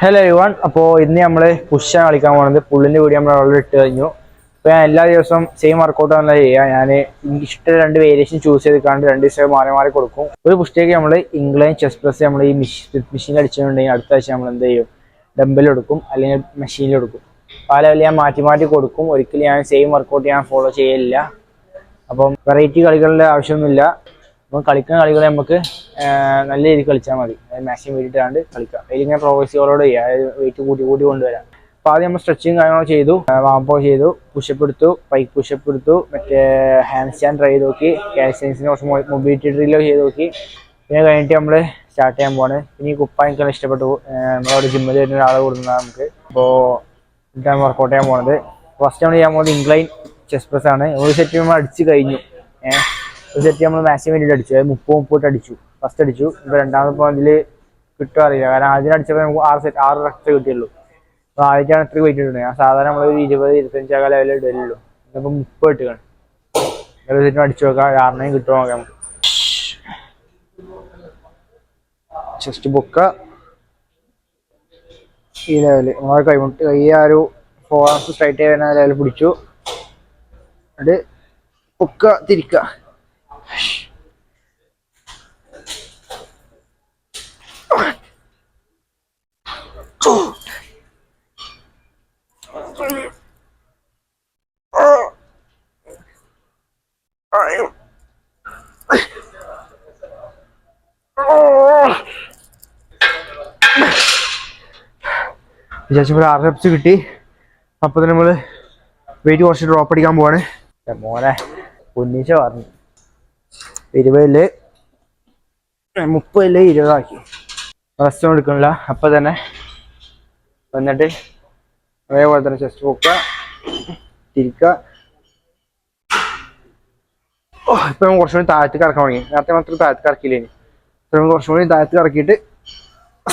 Hello everyone. അപ്പോൾ ഇന്ന് നമ്മൾ പുഷാണ് കളിക്കാൻ പോകുന്നത്. പുള്ളിൻ്റെ വീഡിയോ നമ്മൾ ഓൾറെഡി ഇട്ട് കഴിഞ്ഞു. അപ്പോൾ ഞാൻ എല്ലാ ദിവസവും സെയിം വർക്കൗട്ട് തന്നെ ചെയ്യുക. ഞാൻ ഇഷ്ടം രണ്ട് വേരിയേഷൻ ചൂസ് ചെയ്തിട്ടാണ്ട് രണ്ട് ദിവസം മാറി മാറി കൊടുക്കും. ഒരു പുഷത്തേക്ക് നമ്മൾ ഇംഗ്ലൈൻ ചെസ്റ്റ് പ്രസ് നമ്മൾ ഈ മെഷീനിൽ അടിച്ചിട്ടുണ്ടെങ്കിൽ അടുത്ത ആഴ്ച നമ്മൾ എന്ത് ചെയ്യും, ഡംബലിൽ എടുക്കും അല്ലെങ്കിൽ മെഷീനിൽ എടുക്കും. പല ലെവലിൽ ഞാൻ മാറ്റി മാറ്റി കൊടുക്കും. ഒരിക്കലും ഞാൻ സെയിം വർക്കൗട്ട് ഞാൻ ഫോളോ ചെയ്യില്ല. അപ്പം വെറൈറ്റി കളികളുടെ ആവശ്യമൊന്നുമില്ല. അപ്പം കളിക്കുന്ന കളികൾ നമുക്ക് നല്ല രീതിയിൽ കളിച്ചാൽ മതി. മാക്സിമം വെയിറ്റിട്ടാണ്ട് കളിക്കാം. അതിലിങ്ങനെ പ്രോഗ്രസീവോട് ചെയ്യുക, അതായത് വെയിറ്റ് കൂട്ടി കൂട്ടി കൊണ്ടുവരാം. അപ്പോൾ ആദ്യം നമ്മൾ സ്ട്രെച്ചിങ് കാര്യങ്ങളൊക്കെ ചെയ്തു, വാംപോ ചെയ്തു, പുഷപ്പ് എടുത്തു, പൈക്ക് പുഷപ്പ് എടുത്തു, മറ്റേ ഹാൻഡ് സ്റ്റാൻഡ് ട്രൈ ചെയ്ത് നോക്കി, കാൽസ്റ്റനിക്സിന് കുറച്ച് മൊബിലിറ്റി ഡ്രില്ലോ ചെയ്ത് നോക്കി. പിന്നെ കഴിഞ്ഞിട്ട് നമ്മൾ സ്റ്റാർട്ട് ചെയ്യാൻ പോവാണ്. പിന്നെ ഈ കുപ്പായം എനിക്ക് ഇഷ്ടപ്പെട്ടു. നമ്മളവിടെ ജിമ്മിൽ വരുന്ന ഒരാൾ കൊടുക്കുന്നതാണ് നമുക്ക്. അപ്പോൾ ഇതാണ് വർക്കൗട്ട് ചെയ്യാൻ പോകുന്നത്. ഫസ്റ്റ് നമ്മൾ ചെയ്യാൻ പോകുന്നത് ഇംഗ്ലൈൻ ചെസ്റ്റ് പ്രസ് ആണ്. ഒരു സെറ്റ് നമ്മൾ അടിച്ച് കഴിഞ്ഞു. ഒരു സെറ്റ് നമ്മൾ മാക്സിമം വേണ്ടിയിട്ട് അടിച്ചു, അതായത് 30 അടിച്ചു. ഫസ്റ്റ് അടിച്ചു. ഇപ്പോൾ രണ്ടാമത് ഇപ്പോൾ അതിൽ കിട്ടുക അറിയില്ല, കാരണം ആദ്യം അടിച്ചപ്പോൾ നമുക്ക് 6 റെക്സ് കിട്ടിയുള്ളൂ. അപ്പോൾ ആദ്യമായിട്ടാണ് ഇത്ര വെയിറ്റ് ഇടുന്നത്. ഞാൻ സാധാരണ നമ്മളൊരു 20-25 ലെവലിൽ ഇടലുള്ളൂ. ഇതിപ്പോൾ 30 ഇട്ടുകയാണ്. ഒരു സെറ്റും അടിച്ചു നോക്കാം, 6 കിട്ടുമോ നോക്കാം. നമുക്ക് ചെസ്റ്റ് പൊക്ക ഈ ലെവല് നമ്മളെ കൈമുട്ട് കൈ ആ ഒരു 4 ആംസ് സ്ട്രൈറ്റ് ചെയ്യുന്ന ലെവൽ പിടിച്ചു. അത് പൊക്ക തിരിക്കുക. വിചാരിച്ച 6 റെപ്സ് കിട്ടി. അപ്പോൾ തന്നെ നമ്മൾ വെയിറ്റ് കുറച്ച് ഡ്രോപ്പ് അടിക്കാൻ പോവാണ്. മോനെ പൊന്നിച്ച പറഞ്ഞു 20 30 20 ആക്കി. റെസ്റ്റ് എടുക്കണില്ല. അപ്പം തന്നെ വന്നിട്ട് അതേപോലെ തന്നെ ചെസ്റ്റ് പൊക്കുക, തിരിക്കുക. ഇപ്പം നമ്മൾ കുറച്ചും കൂടി താഴത്തേക്ക് ഇറക്കാൻ തുടങ്ങി. നേരത്തെ മാത്രം താഴത്തേക്ക് ഇറക്കിയില്ലേ, ഇപ്പം നമ്മൾ കുറച്ചും കൂടി താഴത്തേക്ക് ഇറക്കിയിട്ട്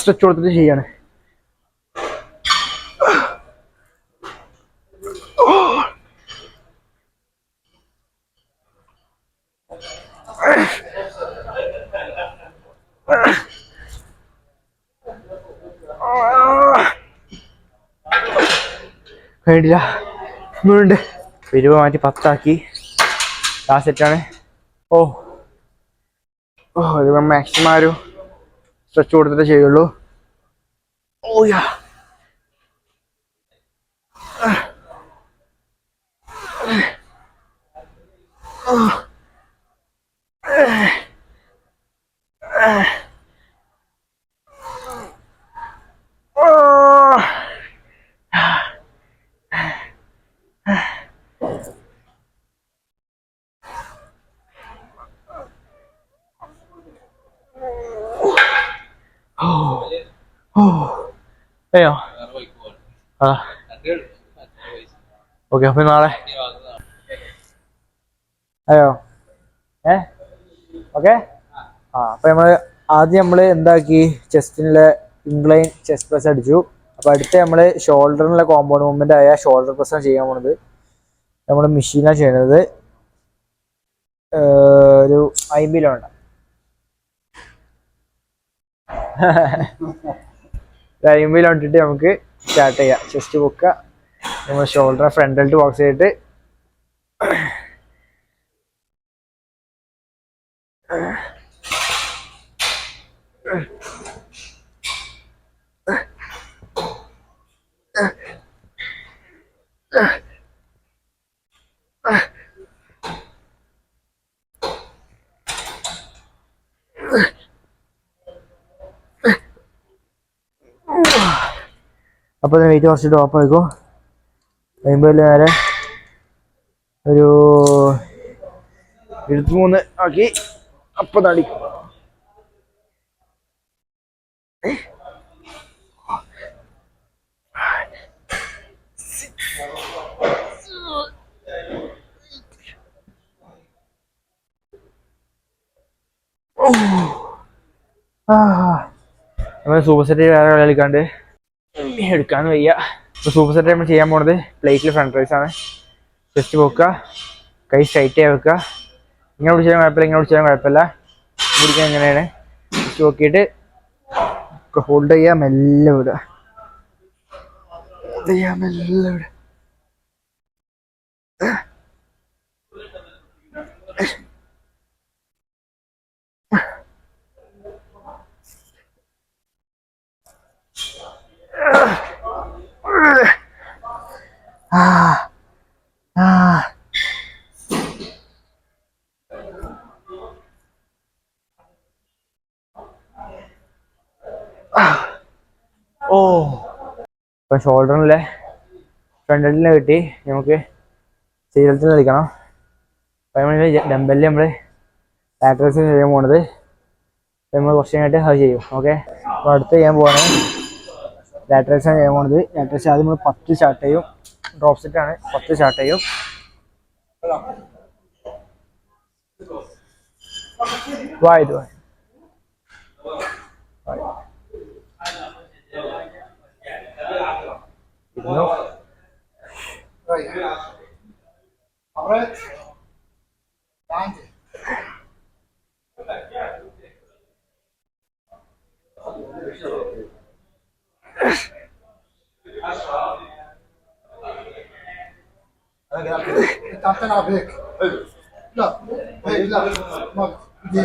സ്ട്രെച്ച് കൊടുത്തിട്ട് ചെയ്യാണ്. കഴിഞ്ഞില്ല, ഇന്നുണ്ട്. 20 മാറ്റി 10 ആക്കി. ലാസ്റ്റ് സെറ്റാണ്. ഇത് മാക്സിമം ഒരു സ്ട്രെച്ച് കൊടുത്തിട്ട് ചെയ്യുള്ളൂ. ഓയാ അയ്യോ ആ ഓക്കെ. അപ്പൊ നാളെ അയ്യോ ഓക്കെ. അപ്പൊ ആദ്യം നമ്മള് എന്താക്കി, ചെസ്റ്റിനുള്ള ഇംഗ്ലൈൻ ചെസ്റ്റ് പ്രസ് അടിച്ചു. അപ്പൊ അടുത്ത് നമ്മള് ഷോൾഡറിനുള്ള കോമ്പൗണ്ട് മൂവ്മെന്റ് ആയ ഷോൾഡർ പ്രസ് ആണ് ചെയ്യാൻ പോണത്. നമ്മള് മെഷീനാണ് ചെയ്യണത്. ഒരു 50 കിലോ ഉണ്ട്. 50 കിലോ ഇട്ടിട്ട് നമുക്ക് സ്റ്റാർട്ട് ചെയ്യാം. ചെസ്റ്റ് പൊക്കുക, നമ്മൾ ഷോൾഡർ ഫ്രണ്ടലിട്ട് ബോക്സ് ചെയ്തിട്ട് അപ്പോൾ വെയിറ്റ് കുറച്ച് ഡ്രോപ്പ് ആയിക്കോ. 50 നേരെ ഒരു 23 ആക്കി. അപ്പം തടിക്കും. നമ്മൾ സൂപ്പർ സെറ്റ് വേറെ കളിക്കാണ്ട് എടുക്കാന്ന് വയ്യ. ഇപ്പോൾ സൂപ്പർ സെറ്റ് നമ്മൾ ചെയ്യാൻ പോണത് പ്ലേറ്റിൽ ഫ്രണ്ട് റൈസ് ആണ്. ചെസ്റ്റ് പൊക്കുക, കൈ സ്ട്രൈറ്റ് ആയി വെക്കുക. ഇങ്ങനെ പിടിച്ചാലും കുഴപ്പമില്ല, ഇങ്ങനെ പിടിച്ചാലും കുഴപ്പമില്ല. പിടിക്കാൻ എങ്ങനെയാണ് വെച്ച് നോക്കിയിട്ട് ഹോൾഡ് ചെയ്യുക, മെല്ലെ വിടുക. മെല്ലെ ഓ ഇപ്പം ഷോൾഡറിലെ ഫ്രണ്ടിലിനെ കിട്ടി. നമുക്ക് ശരീരത്തിൽ കളിക്കണം. ഡംബലിൽ നമ്മൾ ലാറ്ററൽസ് ചെയ്യാൻ പോണത്. നമ്മൾ കുറച്ച് കഴിഞ്ഞിട്ട് അത് ചെയ്യും. ഓക്കെ, അപ്പോൾ അടുത്ത് ചെയ്യാൻ പോവാണ്. ലാറ്ററൽസാണ് ചെയ്യാൻ പോണത്. ലാറ്ററൽസ് ആദ്യം നമ്മൾ 10 സ്റ്റാർട്ട് ചെയ്യും. ഡ്രോപ്പ് സെറ്റ് ആണ്. 10 സ്റ്റാർട്ട് ചെയ്യും. വായത് تعال تلعب هيك. لا هيك لا ما بدي.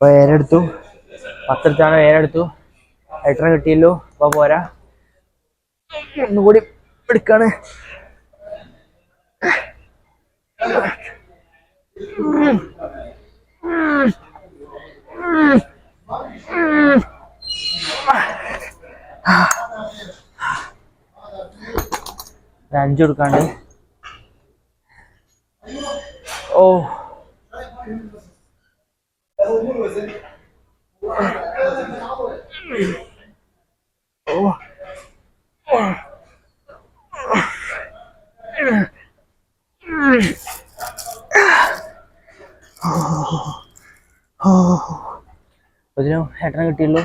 വേരെടുത്തു. 10 വേരെടുത്തു. 8 കിട്ടിയല്ലോ. അപ്പോൾ പോരാ, ഒന്നുകൂടി എടുക്കാണ്. അഞ്ച് കൊടുക്കാണ്ട്. ഓ അതിനും 8 കിട്ടിയല്ലോ.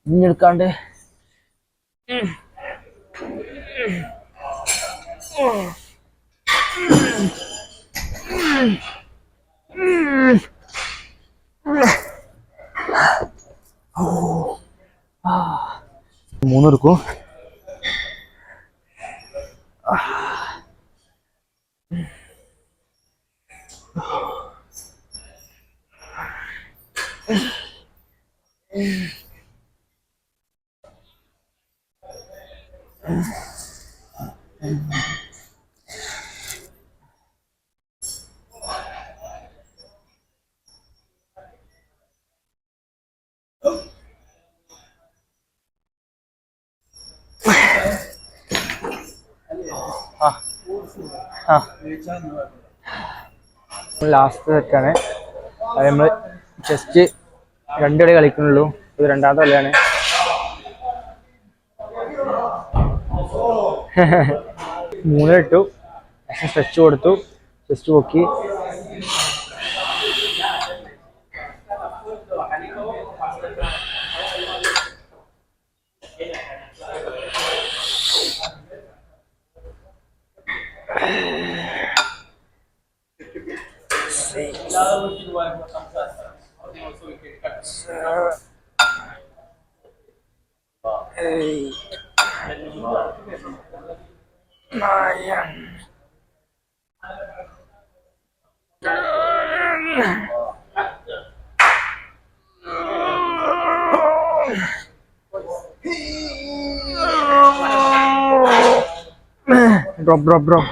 ഇനി എടുക്കാണ്ട്. മൂന്നെടുക്കും. ലാസ്റ്റ് സെറ്റാണ്. അത് നമ്മൾ ജസ്റ്റ് 2 കളി കളിക്കുന്നുള്ളൂ. ഇത് രണ്ടാമത്തെ കളിയാണ്. മൂന്ന് ഇട്ടു. സ്ട്രെച്ച് കൊടുത്തു. ജസ്റ്റ് പൊക്കി. Drop.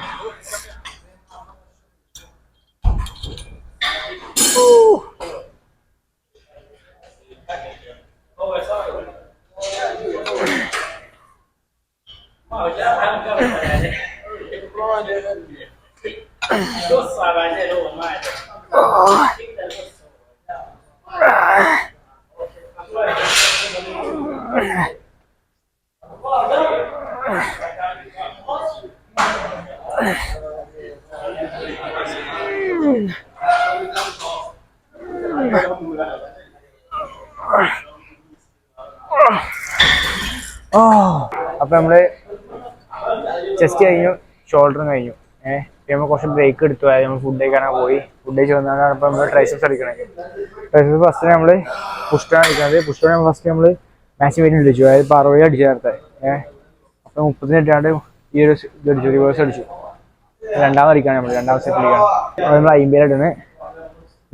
ഓ അപ്പൊ നമ്മള് ചെസ്റ്റ് കഴിഞ്ഞു, ഷോൾഡറും കഴിഞ്ഞു. നമ്മൾ കുറച്ച് ബ്രേക്ക് എടുത്തു, നമ്മൾ ഫുഡ് കഴിക്കാനൊക്കെ പോയി. ഫുഡ് കഴിച്ച് വന്നാണ് ഇപ്പൊ നമ്മള് ട്രൈസെപ്സ് അടിക്കണത്. ട്രൈസെപ്സ് ഫസ്റ്റ് നമ്മള് പുഷ്ടാണ് അടിക്കുന്നത്. പുഷ്ടാണ് ഫസ്റ്റ് നമ്മള് മാക്സിമം വെയിറ്റ് അടിച്ചു, അതായത് ഇപ്പൊ 60 അടിച്ചു നേരത്തെ. അപ്പൊ 30 ഇട്ടാണ്ട് ഈ ഒരു ഇത് അടിച്ചു, റിവേഴ്സ് അടിച്ചു. രണ്ടാമത് അടിക്കാണ് നമ്മള്, രണ്ടാമത്തെ സെറ്റ് അടിക്കാണ്. നമ്മൾ 50 ഇടുന്നത്.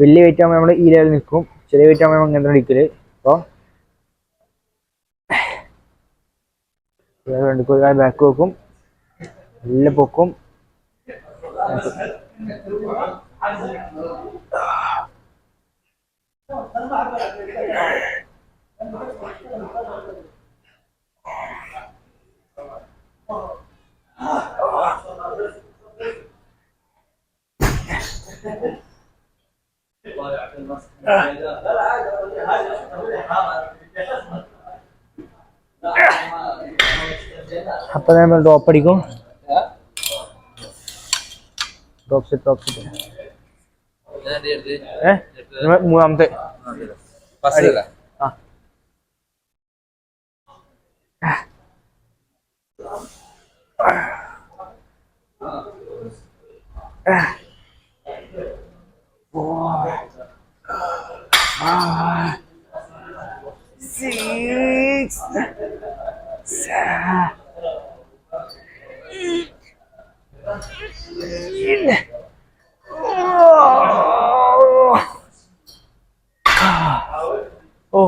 വലിയ വെയിറ്റ് ആകുമ്പോൾ നമ്മൾ ഈ ലെവലിൽ നിൽക്കും, ചെറിയ വെയിറ്റ് ആകുമ്പോൾ ഇങ്ങനത്തെ അടിക്കല്. അപ്പോൾ ബാക്ക് വെക്കും, എല്ലാം പൊക്കും. അപ്പൊ നമ്മൾ ഡ്രോപ്പ് അടിക്കും. ഡ്രോപ്പ് സെറ്റ് മൂന്നാമത്തെ ഓ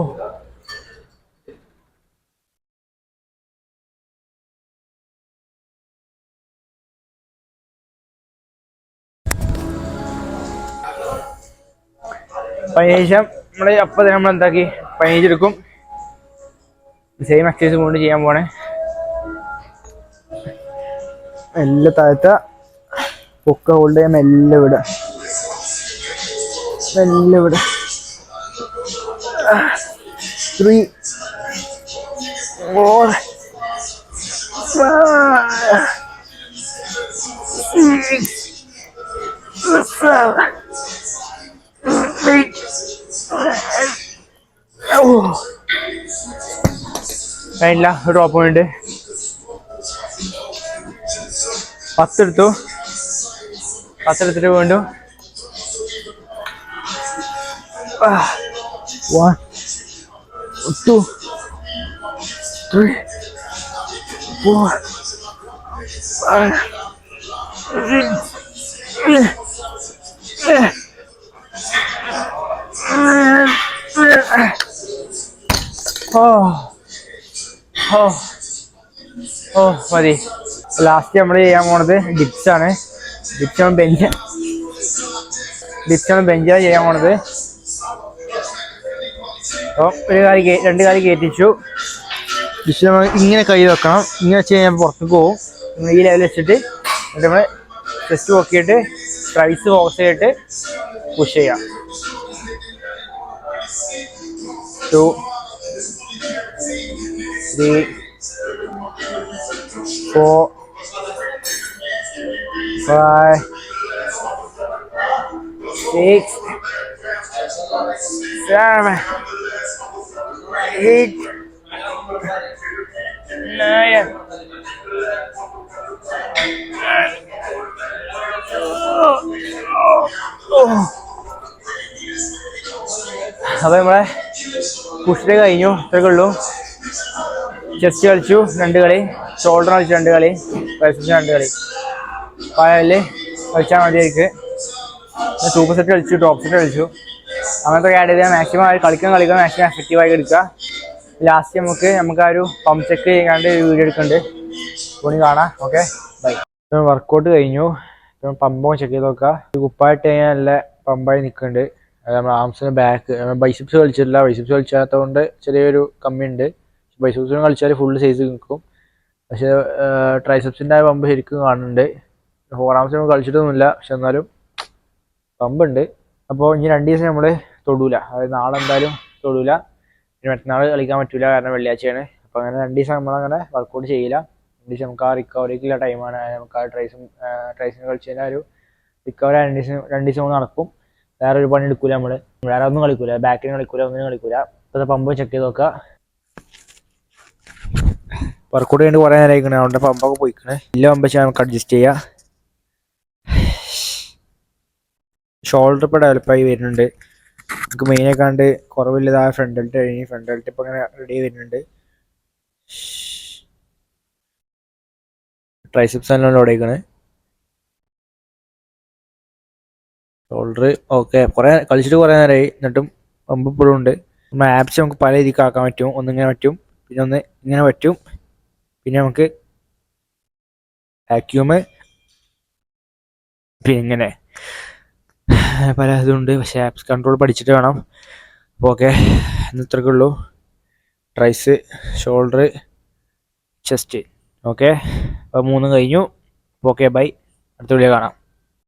അതിനുശേഷം നമ്മള് അപ്പൊ തന്നെ നമ്മൾ എന്താക്കി 15 എടുക്കും. സെയിം എക്സസൈസ് കൊണ്ട് ചെയ്യാൻ പോണേ. മെല്ലെ താഴ്ത്ത പൊക്ക ഹോൾഡ് ചെയ്യാൻ മെല്ലെ വിട, മെല്ലെ വിട. 3 4 5 6 7 8 കഴിഞ്ഞില്ല. ഒരു ഡ്രോപ്പ് പോയിന്റ് 10 എടുത്തു. 10 എടുത്തിട്ട് വീണ്ടും 1 2 3 4 5 മതി. ലാസ്റ്റ് നമ്മൾ ചെയ്യാൻ പോണത് ഡിപ്സ് ആണ്. ഡിപ്സാണ് ബെഞ്ചാണ് ചെയ്യാൻ പോണത്. അപ്പോൾ രണ്ട് കാലി കയറ്റിച്ചു. ഡിപ്സ് നമ്മൾ ഇങ്ങനെ കൈ വെക്കണം. ഇങ്ങനെ വെച്ച് കഴിഞ്ഞാൽ പുറത്തേക്ക് പോകും. ഈ ലെവൽ വെച്ചിട്ട് എന്നിട്ട് നമ്മൾ ചെസ്റ്റ് നോക്കിയിട്ട് ട്രൈസ് ഫോക്കസ് ചെയ്തിട്ട് പുഷ് ചെയ്യാം. 2 3 4 5 6 7 8 9 അപ്പൊ നമ്മളെ പുഷിന്റെ കഴിഞ്ഞു. ഇത്രയൊക്കെ ഉള്ളൂ. ചെസ്റ്റ് കളിച്ചു 2 കളി, ഷോൾഡർ കളിച്ചു 2 കളി, ബൈസെപ്സ് 2 കളി. പായല് കളിച്ചാൽ മതിയായിരിക്കും. സൂപ്പർ സെറ്റ് കളിച്ചു, ടോപ്പ് സെറ്റ് കളിച്ചു. അങ്ങനത്തെ ആഡ് ചെയ്താൽ മാക്സിമം കളിക്കാൻ മാക്സിമം എഫക്റ്റീവായി എടുക്കുക. ലാസ്റ്റ് നമുക്ക് ആ ഒരു പമ്പ് ചെക്ക് ചെയ്യാണ്ട് വീഡിയോ എടുക്കുന്നുണ്ട്. പോണി കാണാം. Okay bye. വർക്കൗട്ട് കഴിഞ്ഞു. പമ്പൊക്കെ ചെക്ക് ചെയ്ത് നോക്കുക. കുപ്പായിട്ട് കഴിഞ്ഞാൽ നല്ല പമ്പായി നിൽക്കുന്നുണ്ട്. അത് നമ്മുടെ ആംസിന് ബാക്ക്. ബൈസെപ്സ് കളിച്ചിട്ടില്ല. ബൈസെപ്സ് കളിച്ചാത്തത് കൊണ്ട് ചെറിയൊരു കമ്മിയുണ്ട്. ബൈസെപ്സിന് കളിച്ചാൽ ഫുൾ സൈസ് നിൽക്കും. പക്ഷെ ട്രൈസെപ്സിൻ്റെ പമ്പ് ശരിക്കും കാണുന്നുണ്ട്. ഫോർ ആംസിന് കളിച്ചിട്ടൊന്നുമില്ല, പക്ഷെ എന്നാലും പമ്പുണ്ട്. അപ്പോൾ ഇനി 2 ദിവസം നമ്മൾ തൊടൂല. അതായത് നാളെ എന്തായാലും തൊടൂല. ഇനി മറ്റന്നാൾ കളിക്കാൻ പറ്റില്ല, കാരണം വെള്ളിയാഴ്ചയാണ്. അപ്പോൾ അങ്ങനെ 2 ദിവസം നമ്മളങ്ങനെ വർക്കൗട്ട് ചെയ്യില്ല. 2 ദിവസം നമുക്ക് ആ റിക്കവറിക്കുള്ള ടൈമാണ്. നമുക്ക് ആ ട്രൈസിന് കളിച്ച് കഴിഞ്ഞാൽ ഒരു റിക്കവറി 2 ദിവസം നടക്കും. വേറെ ഒരു പണി എടുക്കൂല. വേറെ ഒന്നും കളിക്കൂല, ബാക്കിന് കളിക്കൂല, ഒന്നിനും കളിക്കൂല. ഇപ്പോൾ പമ്പ് ചെക്ക് ചെയ്ത് നോക്കുക. വർക്കൗട്ട് ചെയ്യേണ്ടി കുറേ നേരം ആയിക്കണേ, അതുകൊണ്ട് പമ്പൊക്കെ പോയിക്കണേ. ഇല്ല പമ്പ് വെച്ചാൽ നമുക്ക് അഡ്ജസ്റ്റ് ചെയ്യാം. ഷോൾഡർ ഇപ്പോൾ ഡെവലപ്പായി വരുന്നുണ്ട്. നമുക്ക് മെയിനാക്കാണ്ട് കുറവില്ലതാ ഫ്രണ്ട് ബെൽറ്റ് കഴിഞ്ഞ്, ഫ്രണ്ട് ബെൽറ്റ് ഇപ്പോൾ ഇങ്ങനെ റെഡി ആയി വരുന്നുണ്ട്. ട്രൈസെപ്സ് എല്ലാം ലോഡ് ആയിക്കണേ. ഷോൾഡർ ഓക്കെ, കുറേ കളിച്ചിട്ട് കുറേ നേരമായി, എന്നിട്ടും പമ്പ് ഇപ്പോഴും ഉണ്ട്. നമ്മൾ ആപ്സ് നമുക്ക് പല രീതിക്ക് ആക്കാൻ പറ്റും. ഒന്നിങ്ങനെ പറ്റും, പിന്നെ ഒന്ന് ഇങ്ങനെ പറ്റും, പിന്നെ നമുക്ക് വാക്യൂമ്, പിന്നെ ഇങ്ങനെ പല ഇതുണ്ട്. പക്ഷേ ആപ്സ് കൺട്രോൾ പഠിച്ചിട്ട് വേണം. അപ്പോൾ ഓക്കെ, ഇത്രയൊക്കെ ഉള്ളൂ. Tries, shoulder, chest. ഓക്കെ, അപ്പോൾ 3 കഴിഞ്ഞു. ഓക്കെ ബൈ, അടുത്ത വീഡിയോ കാണാം.